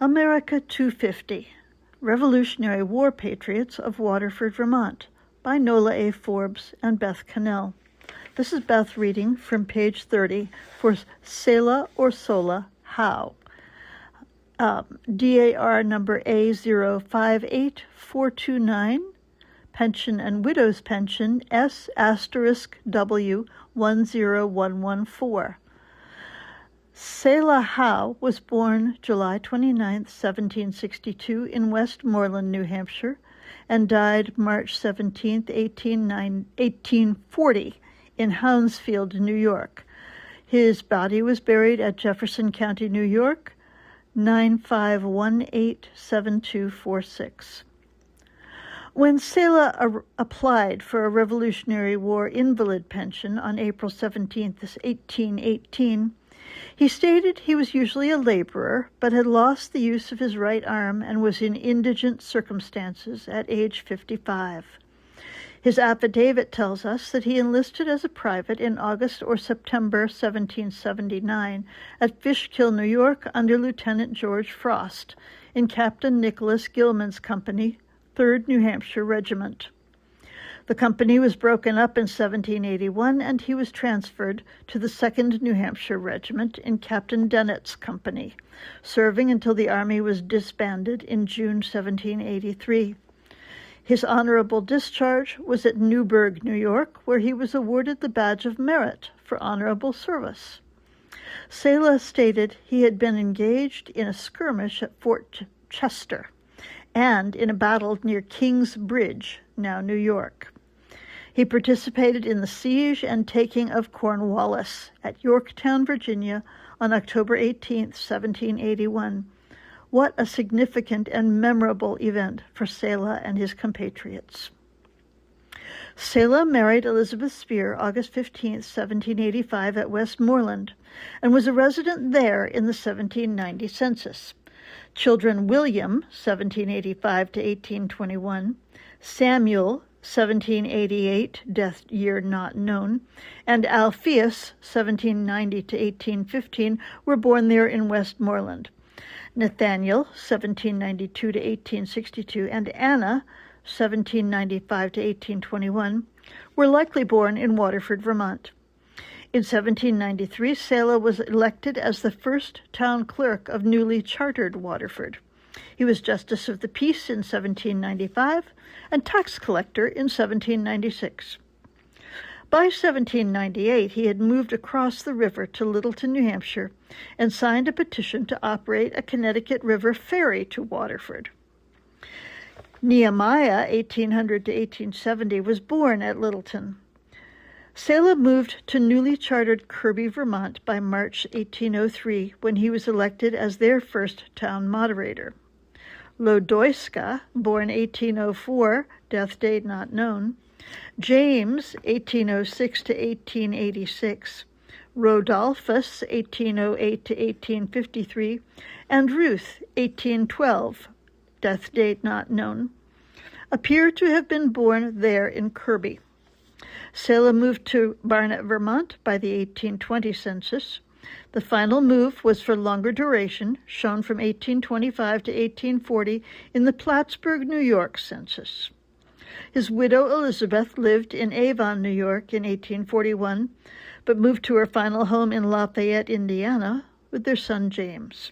America 250, Revolutionary War Patriots of Waterford, Vermont, by Nola A. Forbes and Beth Cannell. This is Beth reading from page 30 for Selah or Sola, Howe. DAR number A058429, Pension and Widows Pension S*W10114. Selah Howe was born July 29, 1762, in Westmoreland, New Hampshire, and died March 17, 1840, in Hounsfield, New York. His body was buried at Jefferson County, New York, 95187246. When Selah applied for a Revolutionary War invalid pension on April 17, 1818, he stated he was usually a laborer, but had lost the use of his right arm and was in indigent circumstances at age 55. His affidavit tells us that he enlisted as a private in August or September 1779 at Fishkill, New York, under Lieutenant George Frost in Captain Nicholas Gilman's company, 3rd New Hampshire Regiment. The company was broken up in 1781, and he was transferred to the 2nd New Hampshire Regiment in Captain Dennett's company, serving until the Army was disbanded in June 1783. His honorable discharge was at Newburgh, New York, where he was awarded the Badge of Merit for honorable service. Selah stated he had been engaged in a skirmish at Fort Chester and in a battle near King's Bridge, now New York. He participated in the siege and taking of Cornwallis at Yorktown, Virginia, on October 18, 1781. What a significant and memorable event for Selah and his compatriots. Selah married Elizabeth Spear August 15, 1785 at Westmoreland, and was a resident there in the 1790 census. Children William, 1785 to 1821, Samuel, 1788, death year not known, and Alpheus, 1790 to 1815, were born there in Westmoreland. Nathaniel, 1792 to 1862, and Anna, 1795 to 1821, were likely born in Waterford, Vermont. In 1793, Selah was elected as the first town clerk of newly chartered Waterford. He was Justice of the Peace in 1795 and tax collector in 1796. By 1798, he had moved across the river to Littleton, New Hampshire, and signed a petition to operate a Connecticut River ferry to Waterford. Nehemiah, 1800 to 1870, was born at Littleton. Selah moved to newly chartered Kirby, Vermont by March 1803, when he was elected as their first town moderator. Lodoiska, born 1804, death date not known, James, 1806 to 1886, Rodolphus, 1808 to 1853, and Ruth, 1812, death date not known, appear to have been born there in Kirby. Selah moved to Barnet, Vermont by the 1820 census. The final move was for longer duration, shown from 1825 to 1840 in the Plattsburgh, New York census. His widow Elizabeth lived in Avon, New York in 1841, but moved to her final home in Lafayette, Indiana, with their son James.